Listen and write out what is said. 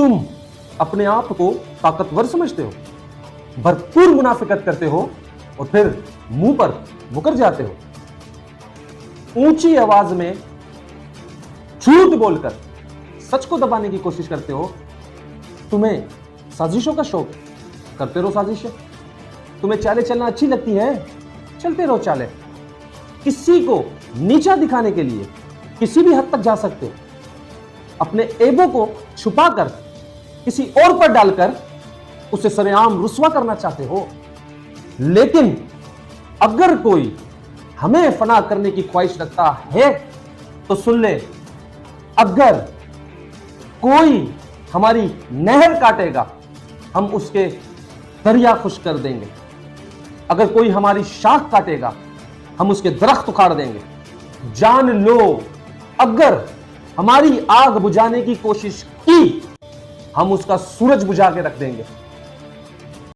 तुम अपने आप को ताकतवर समझते हो, भरपूर मुनाफिकत करते हो और फिर मुंह पर मुकर जाते हो। ऊंची आवाज में झूठ बोलकर सच को दबाने की कोशिश करते हो। तुम्हें साजिशों का शौक, करते रहो साजिशें। तुम्हें चालें चलना अच्छी लगती है, चलते रहो चालें। किसी को नीचा दिखाने के लिए किसी भी हद तक जा सकते हो। अपने ऐबों को छुपाकर किसी और पर डालकर उसे सरेआम रुस्वा करना चाहते हो। लेकिन अगर कोई हमें फना करने की ख्वाहिश रखता है तो सुन ले, अगर कोई हमारी नहर काटेगा हम उसके दरिया खुश कर देंगे। अगर कोई हमारी शाख काटेगा हम उसके दरख्त उखाड़ देंगे। जान लो, अगर हमारी आग बुझाने की कोशिश की हम उसका सूरज बुझा के रख देंगे।